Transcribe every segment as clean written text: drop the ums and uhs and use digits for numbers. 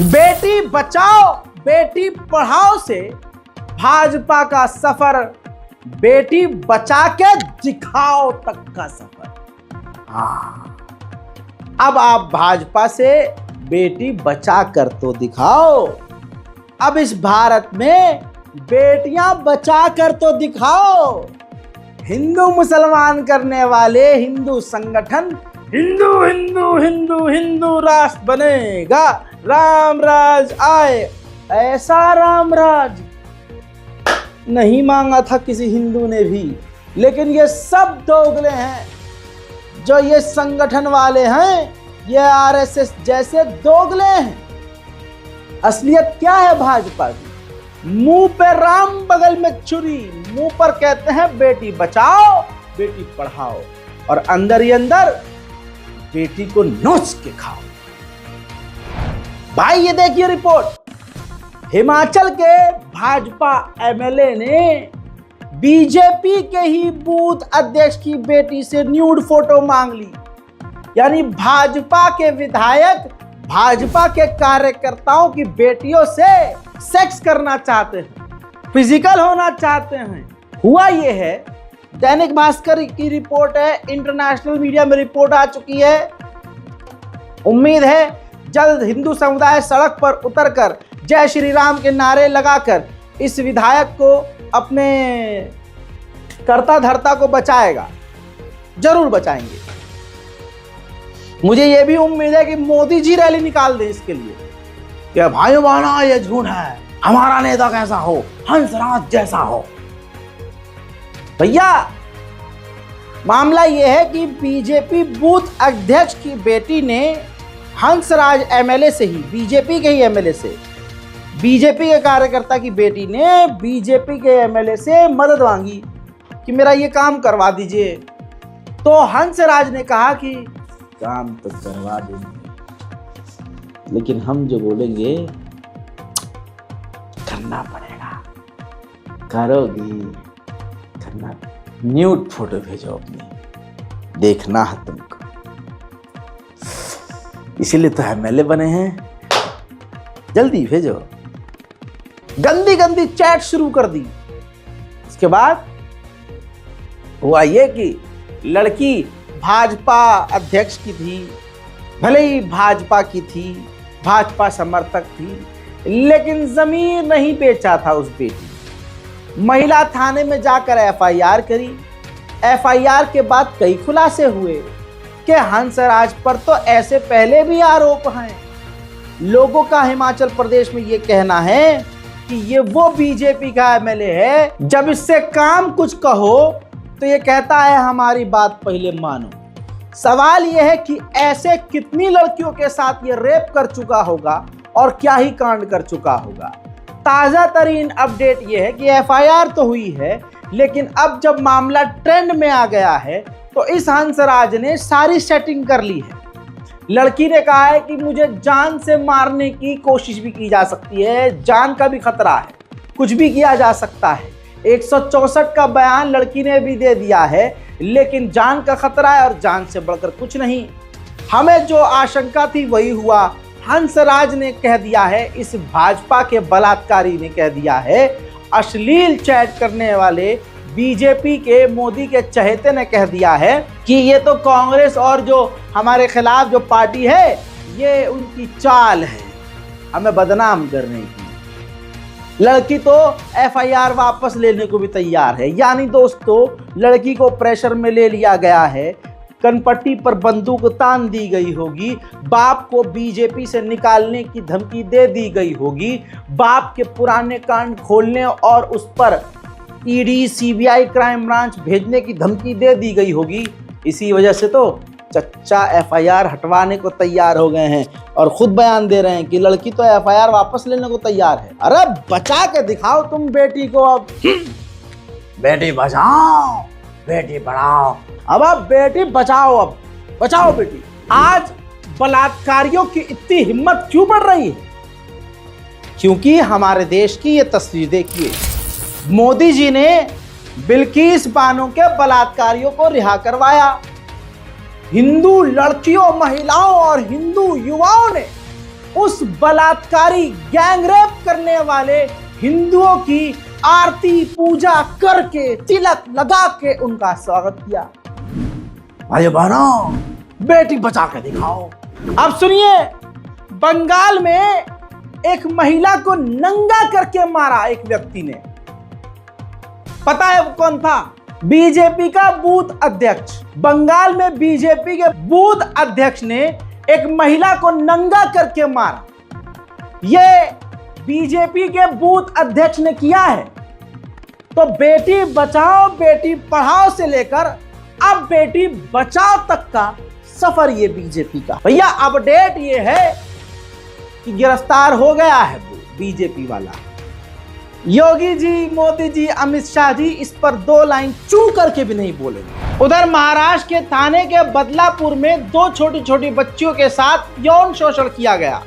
बेटी बचाओ बेटी पढ़ाओ से भाजपा का सफर बेटी बचा के दिखाओ तक का सफर। हाँ, अब आप भाजपा से बेटी बचा कर तो दिखाओ। अब इस भारत में बेटियां बचा कर तो दिखाओ। हिंदू मुसलमान करने वाले हिंदू संगठन हिंदू हिंदू हिंदू हिंदू राष्ट्र बनेगा, राम राज आए, ऐसा राम राज नहीं मांगा था किसी हिंदू ने भी। लेकिन ये सब दोगले हैं, जो ये संगठन वाले हैं, ये आरएसएस जैसे दोगले हैं। असलियत क्या है भाजपा की? मुंह पे राम बगल में छुरी, मुंह पर कहते हैं बेटी बचाओ बेटी पढ़ाओ, और अंदर ही अंदर बेटी को नोच के खाओ। भाई ये देखिए रिपोर्ट, हिमाचल के भाजपा एमएलए ने बीजेपी के ही बूथ अध्यक्ष की बेटी से न्यूड फोटो मांग ली। यानी भाजपा के विधायक भाजपा के कार्यकर्ताओं की बेटियों से सेक्स करना चाहते हैं, फिजिकल होना चाहते हैं। हुआ ये है, दैनिक भास्कर की रिपोर्ट है, इंटरनेशनल मीडिया में रिपोर्ट आ चुकी है। उम्मीद है जल्द हिंदू समुदाय सड़क पर उतरकर जय श्री राम के नारे लगाकर इस विधायक को अपने कर्ता धर्ता को बचाएगा। जरूर बचाएंगे। मुझे यह भी उम्मीद है कि मोदी जी रैली निकाल दें इसके लिए कि भाइयों बहनों ये झूठ है, हमारा नेता कैसा हो, हंसराज जैसा हो। भैया मामला यह है कि बीजेपी बूथ अध्यक्ष की बेटी ने हंसराज एमएलए से ही, बीजेपी के ही एमएलए से, बीजेपी के कार्यकर्ता की बेटी ने बीजेपी के एमएलए से मदद मांगी कि मेरा ये काम करवा दीजिए। तो हंसराज ने कहा कि काम तो करवा देंगे, लेकिन हम जो बोलेंगे करना पड़ेगा। करोगी? करना। न्यूड फोटो भेजो अपनी, देखना है तुमको, इसीलिए तो एमएलए बने हैं। जल्दी भेजो। गंदी गंदी चैट शुरू कर दी। इसके बाद हुआ ये कि लड़की भाजपा अध्यक्ष की थी, भले ही भाजपा की थी, भाजपा समर्थक थी, लेकिन जमीर नहीं बेचा था उस बेटी। महिला थाने में जाकर एफआईआर करी। एफआईआर के बाद कई खुलासे हुए कि हंसराज पर तो ऐसे पहले भी आरोप हैं। लोगों का हिमाचल प्रदेश में ये कहना है कि ये वो बीजेपी का एमएलए है, जब इससे काम कुछ कहो तो ये कहता है हमारी बात पहले मानो। सवाल ये है कि ऐसे कितनी लड़कियों के साथ ये रेप कर चुका होगा और क्या ही कांड कर चुका होगा। ताजा तरीन अपडेट ये है कि एफआईआर तो हुई है, लेकिन अब जब मामला ट्रेंड में आ गया है तो इस हंसराज ने सारी सेटिंग कर ली है। लड़की ने कहा है कि मुझे जान से मारने की कोशिश भी की जा सकती है, जान का भी खतरा है, कुछ भी किया जा सकता है। 164 का बयान लड़की ने भी दे दिया है, लेकिन जान का खतरा है और जान से बढ़कर कुछ नहीं। हमें जो आशंका थी वही हुआ। हंसराज ने कह दिया है, इस भाजपा के बलात्कारी ने कह दिया है, अश्लील चैट करने वाले बीजेपी के मोदी के चहेते ने कह दिया है कि ये तो कांग्रेस और जो हमारे खिलाफ जो पार्टी है ये उनकी चाल है हमें बदनाम करने की। लड़की तो एफआईआर वापस लेने को भी तैयार है। यानी दोस्तों, लड़की को प्रेशर में ले लिया गया है, कनपट्टी पर बंदूक तान दी गई होगी, बाप को बीजेपी से निकालने की धमकी दे दी गई होगी, बाप के पुराने कांड खोलने और उस पर ईडी सीबीआई क्राइम ब्रांच भेजने की धमकी दे दी गई होगी। इसी वजह से तो चच्चा एफआईआर हटवाने को तैयार हो गए हैं और खुद बयान दे रहे हैं कि लड़की तो एफआईआर वापस लेने को तैयार है। अरे बचा के दिखाओ तुम बेटी को। अब बेटी बचाओ बेटी पढ़ाओ, अब बेटी बचाओ, अब बचाओ बेटी। आज बलात्कारियों की इतनी हिम्मत क्यों बढ़ रही है? क्योंकि हमारे देश की ये तस्वीर देखिए, मोदी जी ने बिल्किस बानो के बलात्कारियों को रिहा करवाया। हिंदू लड़कियों, महिलाओं और हिंदू युवाओं ने उस बलात्कारी गैंगरेप करने वाले हिंदुओं की आरती पूजा करके तिलक लगा के उनका स्वागत किया। भाई बहनों, बेटी बचा के दिखाओ। अब सुनिए, बंगाल में एक महिला को नंगा करके मारा एक व्यक्ति ने। पता है वो कौन था? बीजेपी का बूथ अध्यक्ष। बंगाल में बीजेपी के बूथ अध्यक्ष ने एक महिला को नंगा करके मारा। ये बीजेपी के बूथ अध्यक्ष ने किया है। तो बेटी बचाओ बेटी पढ़ाओ से लेकर अब बेटी बचाओ तक का सफर ये बीजेपी का। भैया अपडेट ये है कि गिरफ्तार हो गया है वो बीजेपी वाला। योगी जी, मोदी जी, अमित शाह जी इस पर दो लाइन चू करके भी नहीं बोलेंगे। उधर महाराष्ट्र के थाने के बदलापुर में दो छोटी छोटी बच्चियों के साथ यौन शोषण किया गया।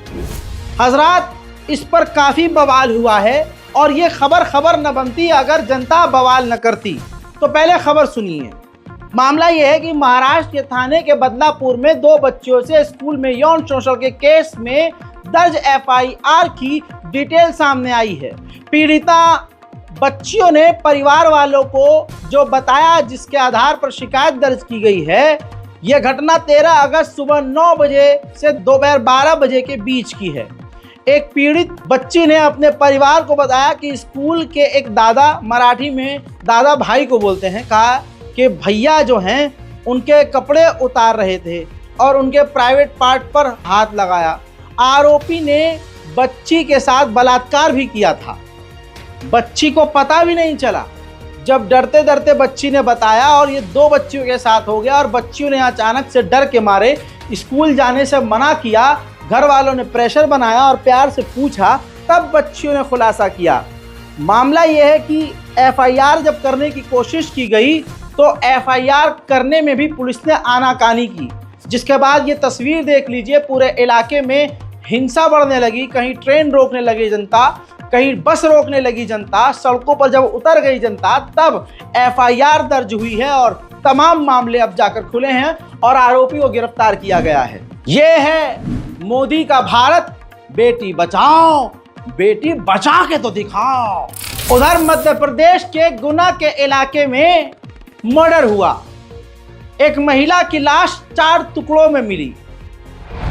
हजरात, इस पर काफी बवाल हुआ है और ये खबर न बनती अगर जनता बवाल न करती। तो पहले खबर सुनिए। मामला यह है कि महाराष्ट्र के थाने के बदलापुर में दो बच्चियों से स्कूल में यौन शोषण के केस में दर्ज एफआईआर की डिटेल सामने आई है। पीड़िता बच्चियों ने परिवार वालों को जो बताया, जिसके आधार पर शिकायत दर्ज की गई है। यह घटना 13 अगस्त सुबह 9 बजे से दोपहर 12 बजे के बीच की है। एक पीड़ित बच्ची ने अपने परिवार को बताया कि स्कूल के एक दादा, मराठी में दादा भाई को बोलते हैं, कहा कि भैया जो हैं उनके कपड़े उतार रहे थे और उनके प्राइवेट पार्ट पर हाथ लगाया। आरोपी ने बच्ची के साथ बलात्कार भी किया था। बच्ची को पता भी नहीं चला। जब डरते डरते बच्ची ने बताया और ये दो बच्चियों के साथ हो गया और बच्चियों ने अचानक से डर के मारे स्कूल जाने से मना किया। घर वालों ने प्रेशर बनाया और प्यार से पूछा, तब बच्चियों ने खुलासा किया। मामला यह है कि एफआईआर जब करने की कोशिश की गई तो एफआईआर करने में भी पुलिस ने आनाकानी की, जिसके बाद ये तस्वीर देख लीजिए, पूरे इलाके में हिंसा बढ़ने लगी। कहीं ट्रेन रोकने लगी जनता, कहीं बस रोकने लगी जनता। सड़कों पर जब उतर गई जनता तब एफआईआर दर्ज हुई है और तमाम मामले अब जाकर खुले हैं और आरोपी को गिरफ्तार किया गया है। ये है मोदी का भारत, बेटी बचाओ बेटी बचा के तो दिखाओ। उधर मध्य प्रदेश के गुना के इलाके में मर्डर हुआ। एक महिला की लाश 4 टुकड़ों में मिली।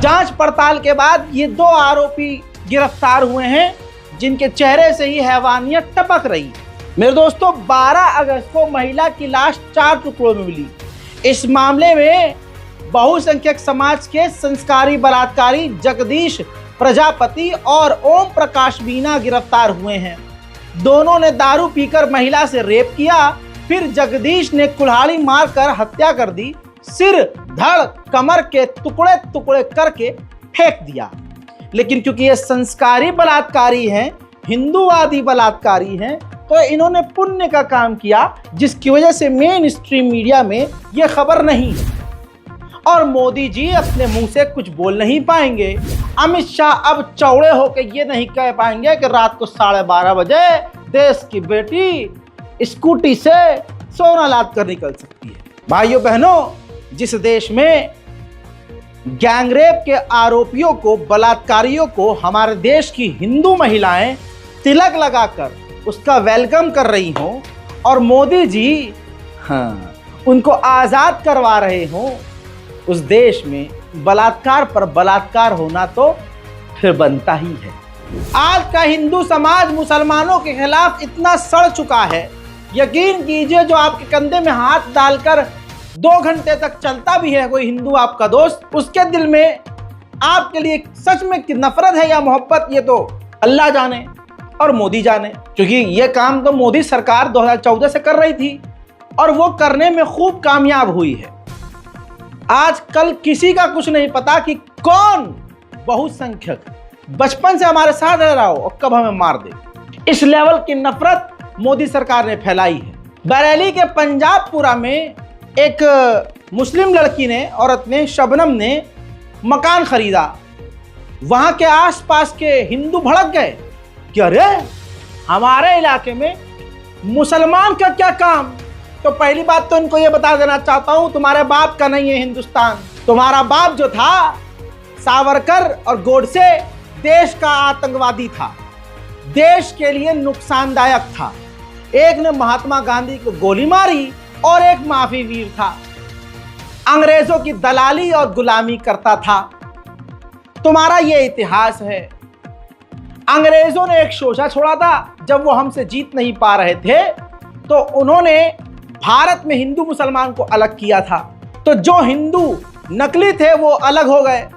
जांच पड़ताल के बाद ये 2 आरोपी गिरफ्तार हुए हैं, जिनके चेहरे से ही हैवानियत टपक रही। मेरे दोस्तों, 12 अगस्त को महिला की लाश 4 टुकड़ों में मिली। इस मामले में बहुसंख्यक समाज के संस्कारी बलात्कारी जगदीश प्रजापति और ओम प्रकाश मीना गिरफ्तार हुए हैं। दोनों ने दारू पीकर महिला से रेप किया। फिर जगदीश ने कुल्हाड़ी मारकर हत्या कर दी। सिर, धड़, कमर के टुकड़े टुकड़े करके फेंक दिया। लेकिन क्योंकि ये संस्कारी बलात्कारी हैं, हिंदूवादी बलात्कारी हैं, तो इन्होंने पुण्य का काम किया, जिसकी वजह से मेन स्ट्रीम मीडिया में यह खबर नहीं है और मोदी जी अपने मुंह से कुछ बोल नहीं पाएंगे। अमित शाह अब चौड़े होकर ये नहीं कह पाएंगे कि रात को 12:30 बजे देश की बेटी स्कूटी से सोना लाद कर निकल सकती है। भाइयों बहनों, जिस देश में गैंगरेप के आरोपियों को, बलात्कारियों को हमारे देश की हिंदू महिलाएं तिलक लगाकर उसका वेलकम कर रही हों और मोदी जी उनको आज़ाद करवा रहे हों, उस देश में बलात्कार पर बलात्कार होना तो फिर बनता ही है। आज का हिंदू समाज मुसलमानों के खिलाफ इतना सड़ चुका है, यकीन कीजिए, जो आपके कंधे में हाथ डालकर 2 घंटे तक चलता भी है कोई हिंदू आपका दोस्त, उसके दिल में आपके लिए सच में नफरत है या मोहब्बत, ये तो अल्लाह जाने और मोदी जाने। क्योंकि ये काम तो मोदी सरकार 2014 से कर रही थी और वो करने में खूब कामयाब हुई है। आजकल किसी का कुछ नहीं पता कि कौन बहुसंख्यक बचपन से हमारे साथ रह रहा हो और कब हमें मार दे। इस लेवल की नफरत मोदी सरकार ने फैलाई है। बरेली के पंजाबपुरा में एक मुस्लिम लड़की ने, औरत ने, शबनम ने मकान खरीदा। वहां के आसपास के हिंदू भड़क गए कि अरे हमारे इलाके में मुसलमान का क्या काम। तो पहली बात तो इनको ये बता देना चाहता हूं, तुम्हारे बाप का नहीं है हिंदुस्तान। तुम्हारा बाप जो था सावरकर और गोडसे, देश का आतंकवादी था, देश के लिए नुकसानदायक था। एक ने महात्मा गांधी को गोली मारी और एक माफी वीर था, अंग्रेजों की दलाली और गुलामी करता था। तुम्हारा ये इतिहास है। अंग्रेजों ने एक शोषा छोड़ा था, जब वो हमसे जीत नहीं पा रहे थे तो उन्होंने भारत में हिंदू मुसलमान को अलग किया था। तो जो हिंदू नकली थे वो अलग हो गए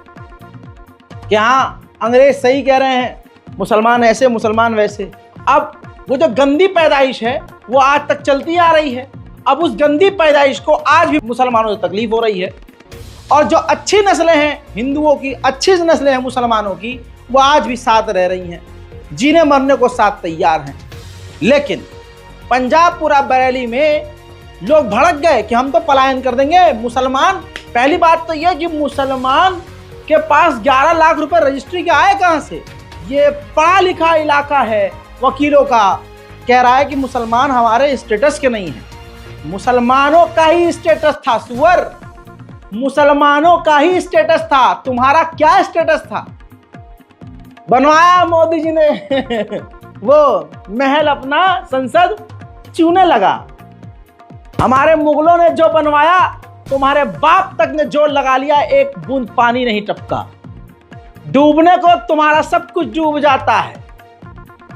कि हाँ अंग्रेज सही कह रहे हैं, मुसलमान ऐसे मुसलमान वैसे। अब वो जो गंदी पैदाइश है वो आज तक चलती आ रही है। अब उस गंदी पैदाइश को आज भी मुसलमानों से तकलीफ हो रही है, और जो अच्छी नस्लें हैं हिंदुओं की, अच्छी नस्लें हैं मुसलमानों की, वो आज भी साथ रह रही हैं, जीने मरने को साथ तैयार हैं। लेकिन पंजाब पूरा बरेली में लोग भड़क गए कि हम तो पलायन कर देंगे। मुसलमान, पहली बात तो यह कि मुसलमान के पास 11 लाख रुपए रजिस्ट्री के आए कहां से? ये पढ़ा लिखा इलाका है वकीलों का, कह रहा है कि मुसलमान हमारे स्टेटस के नहीं हैं। मुसलमानों का ही स्टेटस था सुअर, मुसलमानों का ही स्टेटस था। तुम्हारा क्या स्टेटस था? बनवाया मोदी जी ने वो महल अपना, संसद चूने लगा। हमारे मुगलों ने जो बनवाया, तुम्हारे बाप तक ने जोर लगा लिया, एक बूंद पानी नहीं टपका। डूबने को तुम्हारा सब कुछ डूब जाता है।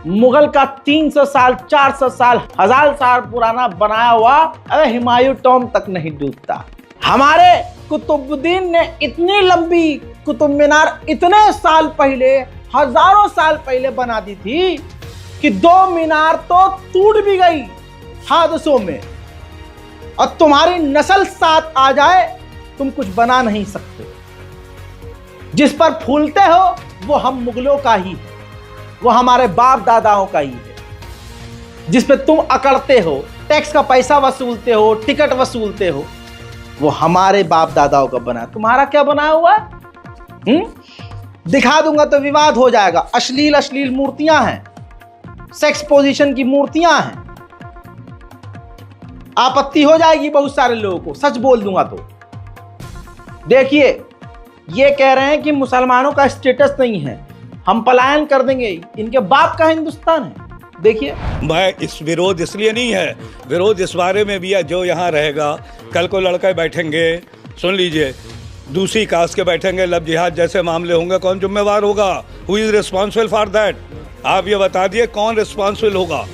मुगल का 300 साल, 400 साल, 1000 साल पुराना बनाया हुआ अरे हुमायूं टॉम तक नहीं डूबता। हमारे कुतुबुद्दीन ने इतनी लंबी कुतुब मीनार इतने साल पहले, हजारों साल पहले बना दी थी कि 2 मीनार तो टूट भी गई हादसों में। और तुम्हारी नस्ल साथ आ जाए, तुम कुछ बना नहीं सकते। जिस पर फूलते हो वो हम मुगलों का ही है, वो हमारे बाप दादाओं का ही है। जिस पे तुम अकड़ते हो, टैक्स का पैसा वसूलते हो, टिकट वसूलते हो, वो हमारे बाप दादाओं का बना। तुम्हारा क्या बना हुआ? दिखा दूंगा तो विवाद हो जाएगा। अश्लील अश्लील मूर्तियां हैं, सेक्स पोजीशन की मूर्तियां हैं, आपत्ति हो जाएगी बहुत सारे लोगों को, सच बोल दूंगा तो। देखिए, ये कह रहे हैं कि मुसलमानों का स्टेटस नहीं है, हम पलायन कर देंगे, इनके बाप का हिंदुस्तान है। देखिए, मैं इस विरोध इसलिए नहीं है, विरोध इस बारे में भी है जो यहाँ रहेगा, कल को लड़के बैठेंगे, सुन लीजिए, दूसरी कास्ट के बैठेंगे, लब जिहाद जैसे मामले होंगे, कौन जिम्मेवार होगा? Who is responsible for that? आप ये बता दिए कौन रिस्पॉन्सिबल होगा?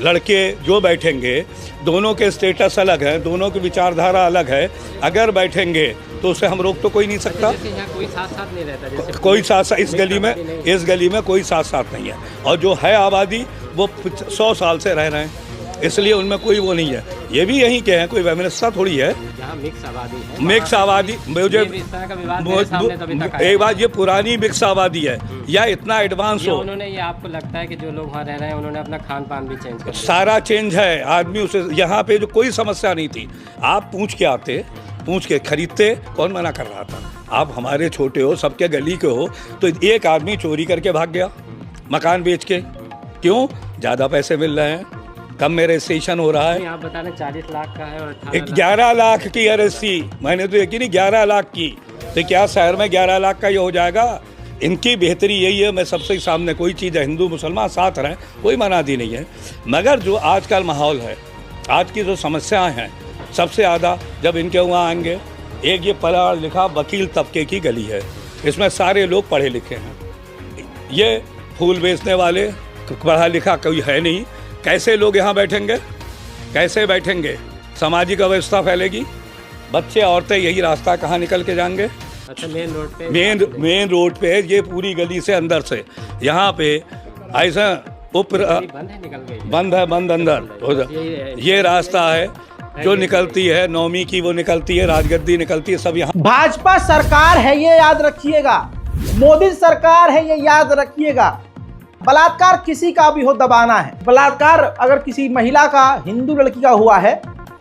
लड़के जो बैठेंगे, दोनों के स्टेटस अलग है, दोनों की विचारधारा अलग है, अगर बैठेंगे तो उसे हम रोक तो कोई नहीं सकता। कोई साथ साथ नहीं रहता, जैसे कोई साथ इस गली में कोई साथ नहीं है। और जो है आबादी वो 100 साल से रह रहे हैं, इसलिए उनमें कोई वो नहीं है। ये भी यहीं के हैं, कोई वैमनस्यता थोड़ी है। मिक्स आबादी है, मिक्स आबादी, मुझे एक बात, ये पुरानी मिक्स आबादी है या इतना एडवांस हो? उन्होंने, ये आपको लगता है कि जो लोग वहाँ रह रहे हैं उन्होंने अपना खान पान भी चेंज कर दिया? सारा चेंज है, आदमी उसे, यहाँ पे जो कोई समस्या नहीं थी, आप पूछ के आते, पूछ के खरीदते, कौन मना कर रहा था? आप हमारे छोटे हो, सबके गली के हो, तो एक आदमी चोरी करके भाग गया मकान बेच के, क्यों? ज़्यादा पैसे मिल रहे हैं, कम में रजिस्ट्रेशन हो रहा है। आप बता रहे 40 लाख का है और 11 लाख की रजिस्ट्री, मैंने तो यकीन नहीं 11 लाख की, तो क्या शहर में 11 लाख का ये हो जाएगा? इनकी बेहतरी यही है, मैं सबसे सामने कोई चीज़ है, हिंदू मुसलमान साथ रहें, कोई मनादी नहीं है। मगर जो आजकल माहौल है, आज की जो समस्याएं हैं, सबसे ज़्यादा जब इनके वहाँ आएंगे, एक ये पढ़ा लिखा वकील तबके की गली है, इसमें सारे लोग पढ़े लिखे हैं, ये फूल बेचने वाले पढ़ा लिखा कोई है नहीं। कैसे लोग यहाँ बैठेंगे? कैसे बैठेंगे? सामाजिक अव्यवस्था फैलेगी, बच्चे औरतें यही रास्ता कहाँ निकल के जाएंगे? अच्छा, मेन रोड पे, मेन रोड पे, ये पूरी गली से अंदर से यहाँ पे ऐसा बंद अंदर ये रास्ता है जो निकलती है, नौमी की वो निकलती है, राजगद्दी निकलती है, सब यहाँ। भाजपा सरकार है ये याद रखिएगा, मोदी सरकार है ये याद रखिएगा। बलात्कार किसी का भी हो दबाना है। बलात्कार अगर किसी महिला का, हिंदू लड़की का हुआ है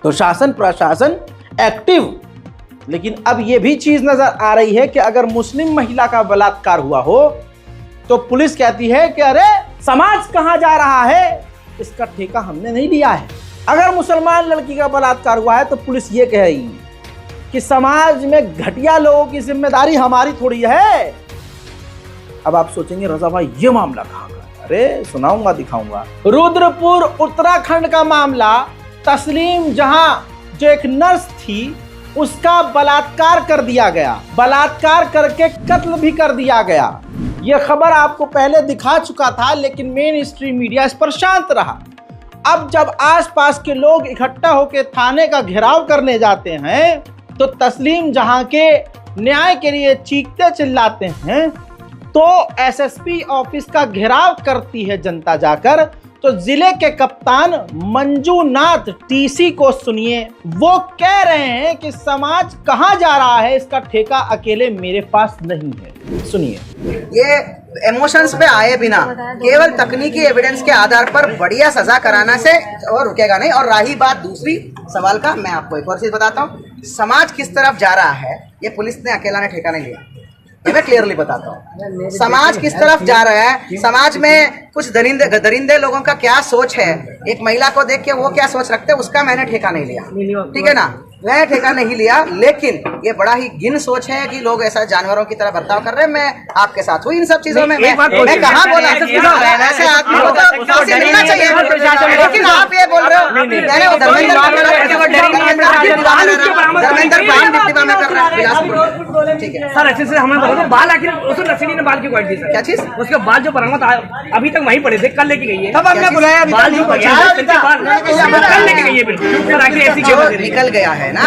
तो शासन प्रशासन एक्टिव। लेकिन अब ये भी चीज नजर आ रही है कि अगर मुस्लिम महिला का बलात्कार हुआ हो तो पुलिस कहती है कि अरे समाज कहां जा रहा है, इसका ठेका हमने नहीं लिया है। अगर मुसलमान लड़की का बलात्कार हुआ है तो पुलिस ये कहेगी कि समाज में घटिया लोगों की जिम्मेदारी हमारी थोड़ी है। अब आप सोचेंगे रजा भाई ये मामला कहाँ का? अरे सुनाऊंगा, दिखाऊंगा। रुद्रपुर उत्तराखंड का मामला, तस्लीम जहां जो एक नर्स थी उसका बलात्कार कर दिया गया, बलात्कार करके कत्ल भी कर दिया गया। यह खबर आपको पहले दिखा चुका था, लेकिन मेन स्ट्रीम मीडिया इस पर शांत रहा। अब जब आसपास के लोग इकट्ठा होकर थाने का घेराव करने जाते हैं तो तस्लीम जहां के न्याय के लिए चीखते चिल्लाते हैं, तो एसएसपी ऑफिस का घेराव करती है जनता जाकर। तो जिले के कप्तान मंजूनाथ टीसी को सुनिए, वो कह रहे हैं कि समाज कहां जा रहा है इसका ठेका अकेले मेरे पास नहीं है। सुनिए। ये इमोशंस पे आए बिना केवल तकनीकी एविडेंस के आधार पर बढ़िया सजा कराना से और रुकेगा नहीं। और रही बात दूसरी सवाल का, मैं आपको एक और चीज बताता हूँ, समाज किस तरफ जा रहा है ये पुलिस ने अकेला ने ठेका नहीं लिया, ये मैं क्लियरली बताता हूँ। समाज किस तरफ जा रहा है, समाज में कुछ दरिंदे लोगों का क्या सोच है, एक महिला को देख के वो क्या सोच रखते हैं, उसका मैंने ठेका नहीं लिया, ठीक है ना, मैं ठेका नहीं लिया। लेकिन ये बड़ा ही गिन सोच है कि लोग ऐसा जानवरों की तरह बर्ताव कर रहे हैं। मैं आपके साथ हूँ इन सब चीजों में। मैं कहाँ बोला ऐसे आदमी को तो फांसी मिलना चाहिए, लेकिन आप ये बोल रहे हो मैंने वो धर्मेंद्र, ठीक है सर। अच्छे से हमें बताओ बाल आखिर उसने नसीनी ने बाल की क्वालिटी दी सर? क्या चीज? उसके बाल जो बरामद अभी तक वहीं पड़े थे, कल लेके गई है। तब हमने बुलाया, बाल जो कल लेके गई है बिल्कुल। सर आखिर ऐसी क्यों निकल गया है ना,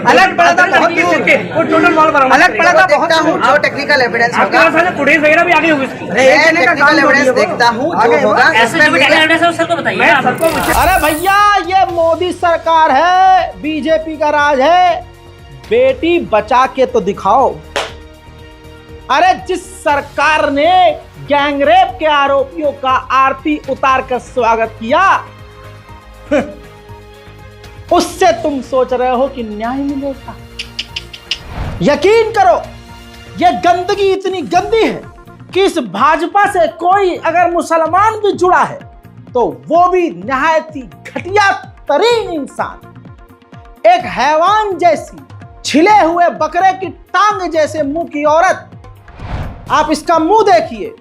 अलग पड़ा था बहुत किसी के वो टोटल बाल बरामद अलग पड़ा था बहुत। जो टेक्निकल एविडेंस होगा, फुटेज वगैरह भी आगे होगी, टेक्निकल एविडेंस देखता हूँ जो होगा। अरे भैया ये मोदी सरकार है, बीजेपी का राज है, बेटी बचा के तो दिखाओ। अरे जिस सरकार ने गैंगरेप के आरोपियों का आरती उतार कर स्वागत किया, उससे तुम सोच रहे हो कि न्याय मिलेगा? यकीन करो यह गंदगी इतनी गंदी है कि इस भाजपा से कोई अगर मुसलमान भी जुड़ा है तो वो भी निहायत ही घटिया तरीन इंसान, एक हैवान जैसी, छिले हुए बकरे की टांग जैसे मुंह की औरत। आप इसका मुंह देखिए,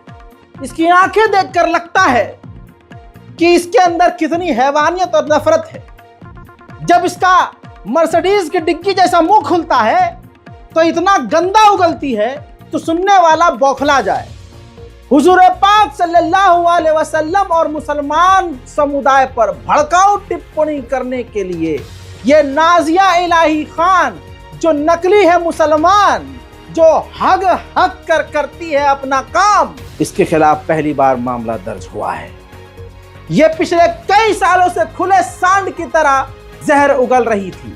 इसकी आंखें देखकर लगता है कि इसके अंदर कितनी हैवानियत और नफरत है। जब इसका मर्सिडीज की डिग्गी जैसा मुंह खुलता है तो इतना गंदा उगलती है तो सुनने वाला बौखला जाए। हुजूर पाक सल्लल्लाहु अलैहि वसल्लम और मुसलमान समुदाय पर भड़काऊ टिप्पणी करने के लिए ये नाजिया इलाही खान जो नकली है मुसलमान, जो हग कर करती है अपना काम, इसके खिलाफ पहली बार मामला दर्ज हुआ है। ये पिछले कई सालों से खुले सांड की तरह जहर उगल रही थी।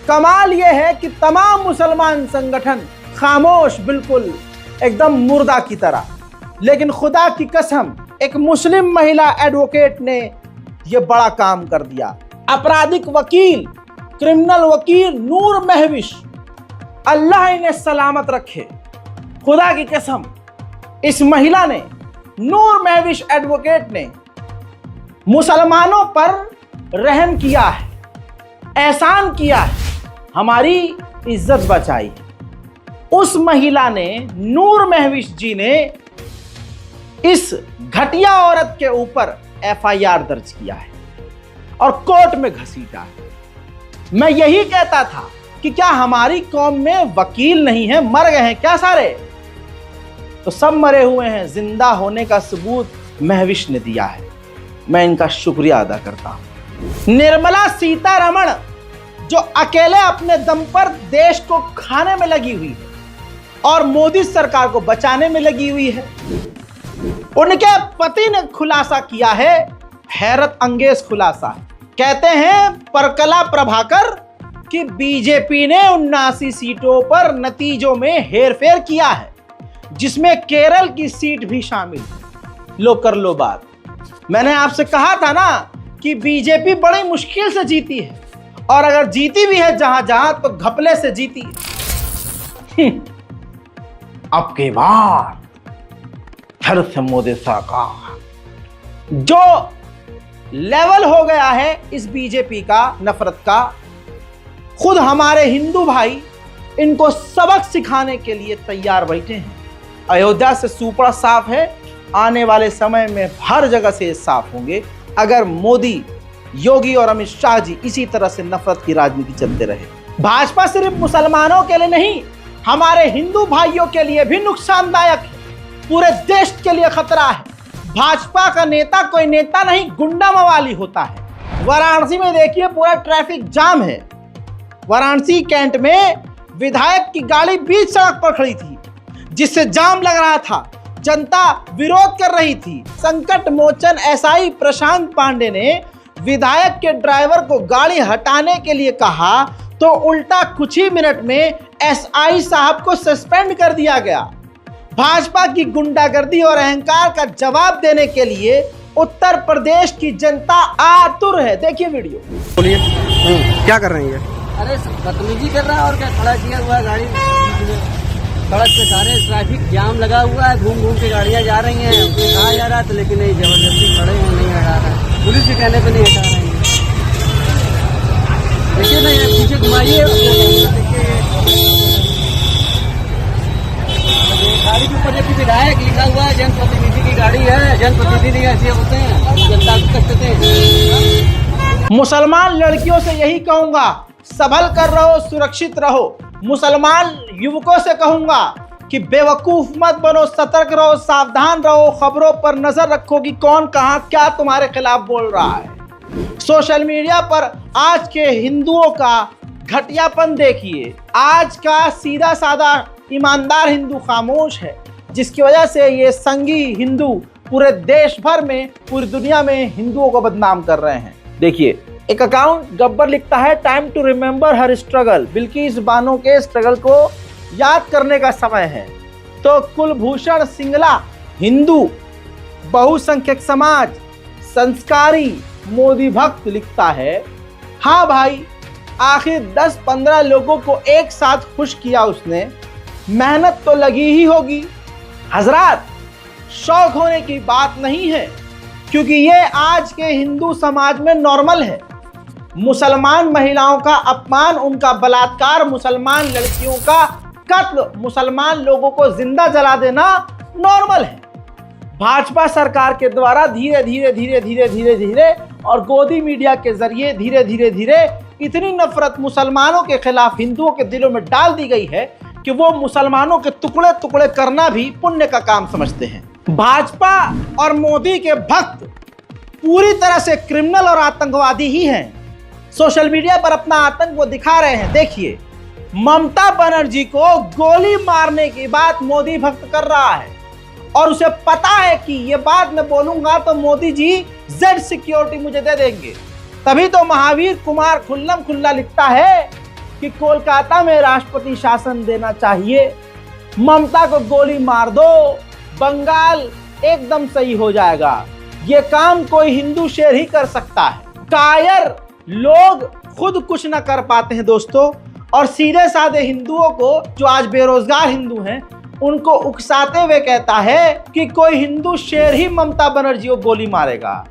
कमाल यह है कि तमाम मुसलमान संगठन खामोश, बिल्कुल एकदम मुर्दा की तरह। लेकिन खुदा की कसम एक मुस्लिम महिला एडवोकेट ने यह बड़ा काम कर दिया। आपराधिक वकील, क्रिमिनल वकील नूर महविश, अल्लाह इन्हें सलामत रखे, खुदा की कसम इस महिला ने, नूर महविश एडवोकेट ने मुसलमानों पर रहम किया है, एहसान किया है, हमारी इज्जत बचाई। उस महिला ने, नूर महविश जी ने इस घटिया औरत के ऊपर एफआईआर दर्ज किया है और कोर्ट में घसीटा है। मैं यही कहता था कि क्या हमारी कौम में वकील नहीं है? मर गए हैं क्या सारे? तो सब मरे हुए हैं। जिंदा होने का सबूत महविश ने दिया है, मैं इनका शुक्रिया अदा करता हूं। निर्मला सीतारमण जो अकेले अपने दम पर देश को खाने में लगी हुई है और मोदी सरकार को बचाने में लगी हुई है, उनके पति ने खुलासा किया है, हैरत अंगेज खुलासा। कहते हैं परकला प्रभाकर कि बीजेपी ने 79 सीटों पर नतीजों में हेरफेर किया है, जिसमें केरल की सीट भी शामिल है। लो कर लो बात। मैंने आपसे कहा था ना कि बीजेपी बड़ी मुश्किल से जीती है, और अगर जीती भी है जहां जहां तो घपले से जीती है। अब की बार फिर से मोदी सरकार, जो लेवल हो गया है इस बीजेपी का नफरत का, खुद हमारे हिंदू भाई इनको सबक सिखाने के लिए तैयार बैठे हैं। अयोध्या से सुपड़ा साफ है, आने वाले समय में हर जगह से साफ होंगे अगर मोदी, योगी और अमित शाह जी इसी तरह से नफरत की राजनीति चलते रहे। भाजपा सिर्फ मुसलमानों के लिए नहीं, हमारे हिंदू भाइयों के लिए भी नुकसानदायक है, पूरे देश के लिए खतरा है। भाजपा का नेता कोई नेता नहीं, गुंडा मवाली होता है। वाराणसी में देखिए पूरा ट्रैफिक जाम है। वाराणसी कैंट में विधायक की गाड़ी बीच सड़क पर खड़ी थी, जिससे जाम लग रहा था, जनता विरोध कर रही थी। संकट मोचन एसआई प्रशांत पांडे ने विधायक के ड्राइवर को गाड़ी हटाने के लिए कहा तो उल्टा कुछ ही मिनट में एसआई साहब को सस्पेंड कर दिया गया। भाजपा की गुंडागर्दी और अहंकार का जवाब देने के लिए उत्तर प्रदेश की जनता आतुर है। देखिए वीडियो। बोलिए, क्या कर रहे हैं ये? अरे बदतमीजी कर रहा है और क्या, खड़ा किया हुआ है गाड़ी सड़क पे, सारे ट्रैफिक जाम लगा हुआ है, घूम घूम के गाड़ियां जा रही हैं। हमसे कहा जा रहा था लेकिन नहीं, जबरदस्ती खड़े हैं, नहीं हटा रहा है, पुलिस के कहने पे नहीं हटा रहे हैं। देखिए ना, ये पीछे घुमाइए, गाड़ी के ऊपर जबकि विधायक लिखा हुआ है, जनप्रतिनिधि की गाड़ी है, जनप्रतिनिधि ऐसे होते हैं, जनता को कष्ट देते हैं। मुसलमान लड़कियों से यही कहूंगा, संभल कर रहो, सुरक्षित रहो। मुसलमान युवकों से कहूंगा कि बेवकूफ मत बनो, सतर्क रहो, सावधान रहो, खबरों पर नजर रखो कि कौन कहां क्या तुम्हारे खिलाफ बोल रहा है। सोशल मीडिया पर आज के हिंदुओं का घटियापन देखिए। आज का सीधा साधा ईमानदार हिंदू खामोश है, जिसकी वजह से ये संघी हिंदू पूरे देश भर में, पूरी दुनिया में हिंदुओं को बदनाम कर रहे हैं। देखिए, एक अकाउंट गब्बर लिखता है, टाइम टू रिमेंबर हर स्ट्रगल। बिल्किस बानो के स्ट्रगल को याद करने का समय है। तो कुलभूषण सिंगला, हिंदू बहुसंख्यक समाज संस्कारी मोदी भक्त, लिखता है, हाँ भाई, आखिर 10-15 लोगों को एक साथ खुश किया उसने, मेहनत तो लगी ही होगी। हजरात, शौक होने की बात नहीं है, क्योंकि ये आज के हिंदू समाज में नॉर्मल है। मुसलमान महिलाओं का अपमान, उनका बलात्कार, मुसलमान लड़कियों का कत्ल, मुसलमान लोगों को जिंदा जला देना नॉर्मल है। भाजपा सरकार के द्वारा धीरे धीरे धीरे धीरे धीरे धीरे और गोदी मीडिया के जरिए धीरे धीरे धीरे इतनी नफरत मुसलमानों के खिलाफ हिंदुओं के दिलों में डाल दी गई है कि वो मुसलमानों के टुकड़े टुकड़े करना भी पुण्य का काम समझते हैं। भाजपा और मोदी के भक्त पूरी तरह से क्रिमिनल और आतंकवादी ही हैं। सोशल मीडिया पर अपना आतंक वो दिखा रहे हैं। देखिए, ममता बनर्जी को गोली मारने की बात मोदी भक्त कर रहा है और उसे पता है कि ये बात मैं बोलूंगा तो मोदी जी जेड सिक्योरिटी मुझे दे देंगे। तभी तो महावीर कुमार खुल्लम खुल्ला लिखता है कि कोलकाता में राष्ट्रपति शासन देना चाहिए, ममता को गोली मार दो, बंगाल एकदम सही हो जाएगा। ये काम कोई हिंदू शेर ही कर सकता है। कायर लोग खुद कुछ ना कर पाते हैं दोस्तों, और सीधे साधे हिंदुओं को, जो आज बेरोजगार हिंदू हैं, उनको उकसाते हुए कहता है कि कोई हिंदू शेर ही ममता बनर्जी को गोली मारेगा।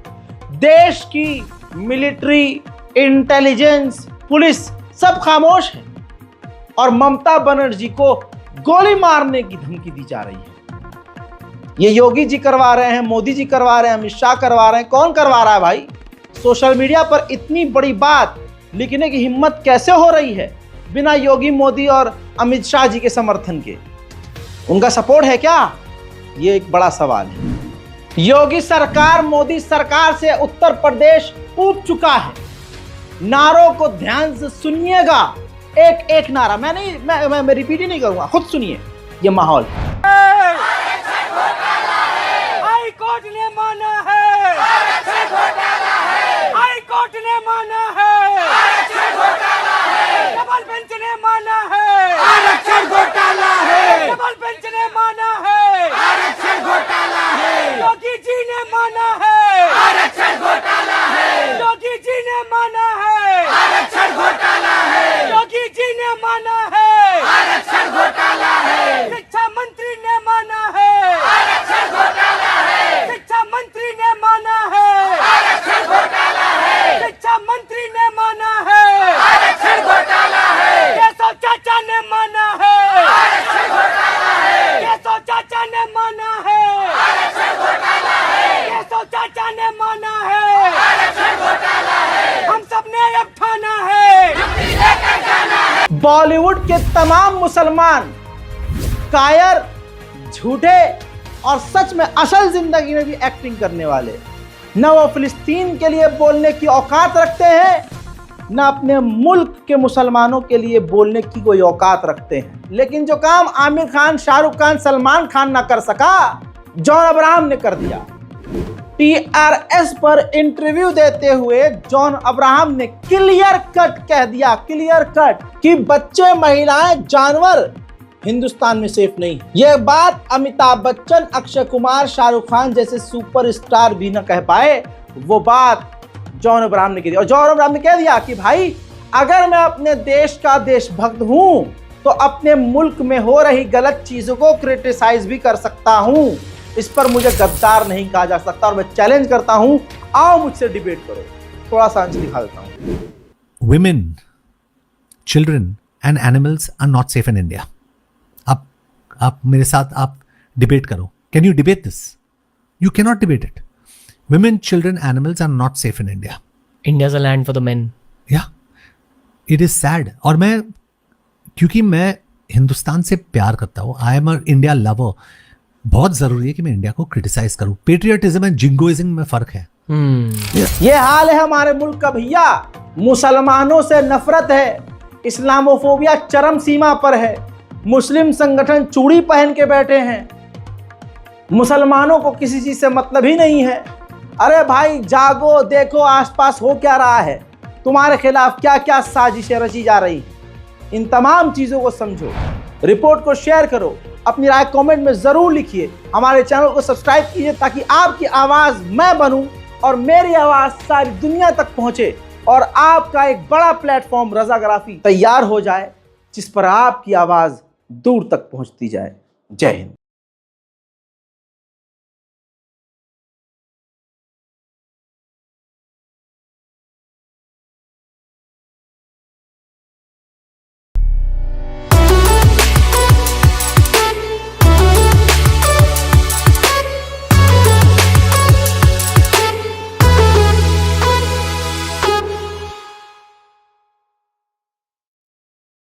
देश की मिलिट्री, इंटेलिजेंस, पुलिस सब खामोश है और ममता बनर्जी को गोली मारने की धमकी दी जा रही है। ये योगी जी करवा रहे हैं, मोदी जी करवा रहे हैं, अमित शाह करवा रहे हैं। कौन करवा रहा है भाई? सोशल मीडिया पर इतनी बड़ी बात लिखने की हिम्मत कैसे हो रही है बिना योगी, मोदी और अमित शाह जी के समर्थन के? उनका सपोर्ट है क्या? ये एक बड़ा सवाल है। योगी सरकार मोदी सरकार से उत्तर प्रदेश ऊब चुका है। नारों को ध्यान से सुनिएगा, एक एक नारा। मैं रिपीट ही नहीं करूंगा, खुद सुनिए ये माहौल। हाई कोर्ट ने माना है, हाई कोर्ट ने माना है, डबल बेंच ने माना है, आरक्षण घोटाला है, डबल बेंच ने माना है, आरक्षण घोटाला है, योगी जी ने माना है, आरक्षण घोटाला है, योगी जी ने माना है, आरक्षण घोटाला है, योगी जी ने माना है, आरक्षण घोटाला है, शिक्षा मंत्री ने माना है, आरक्षण घोटाला है, शिक्षा मंत्री ने माना है, आरक्षण घोटाला है, शिक्षा मंत्री बॉलीवुड के तमाम मुसलमान कायर, झूठे और सच में असल जिंदगी में भी एक्टिंग करने वाले न वो फिलिस्तीन के लिए बोलने की औकात रखते हैं, न अपने मुल्क के मुसलमानों के लिए बोलने की कोई औकात रखते हैं। लेकिन जो काम आमिर खान, शाहरुख खान, सलमान खान ना कर सका, जॉन अब्राहम ने कर दिया। TRS पर इंटरव्यू देते हुए जॉन अब्राहम ने क्लियर कट कह दिया, क्लियर कट, कि बच्चे, महिलाएं, जानवर हिंदुस्तान में सेफ नहीं। यह बात अमिताभ बच्चन, अक्षय कुमार, शाहरुख खान जैसे सुपरस्टार भी न कह पाए, वो बात जॉन अब्राहम ने कह दी। और जॉन अब्राहम ने कह दिया कि भाई, अगर मैं अपने देश का देशभक्त हूं तो अपने मुल्क में हो रही गलत चीजों को क्रिटिसाइज भी कर सकता हूं। इस पर मुझे गद्दार नहीं कहा जा सकता और मैं चैलेंज करता हूं, आओ मुझसे डिबेट करो। थोड़ा सा अंश दिखा देता हूं। Women, children and animals are not safe in India. आप मेरे साथ आप डिबेट करो। Can you debate this? You can not debate it. Women, children, animals are not safe in India. India's a land for the men. Yeah, it is sad. और मैं, क्योंकि मैं हिंदुस्तान से प्यार करता हूँ, I am a India lover, बहुत जरूरी है कि मैं इंडिया को क्रिटिसाइज करूँ। पेट्रियटिज्म एंड जिंगोइज्म में फर्क है। ये हाल है हमारे मुल्क का भैया। मुसलमानों से नफरत है, इस्लामोफोबिया चरम सीमा पर है, मुस्लिम संगठन चूड़ी पहन के बैठे हैं, मुसलमानों को किसी चीज से मतलब ही नहीं है। अरे भाई जागो, देखो आसपास हो क्या रहा है, तुम्हारे खिलाफ क्या क्या साजिशें रची जा रही हैं। इन तमाम चीजों को समझो, रिपोर्ट को शेयर करो, अपनी राय कमेंट में जरूर लिखिए, हमारे चैनल को सब्सक्राइब कीजिए ताकि आपकी आवाज मैं बनूं और मेरी आवाज सारी दुनिया तक पहुंचे और आपका एक बड़ा प्लेटफॉर्म रजाग्राफी तैयार हो जाए जिस पर आपकी आवाज दूर तक पहुंचती जाए। जय हिंद।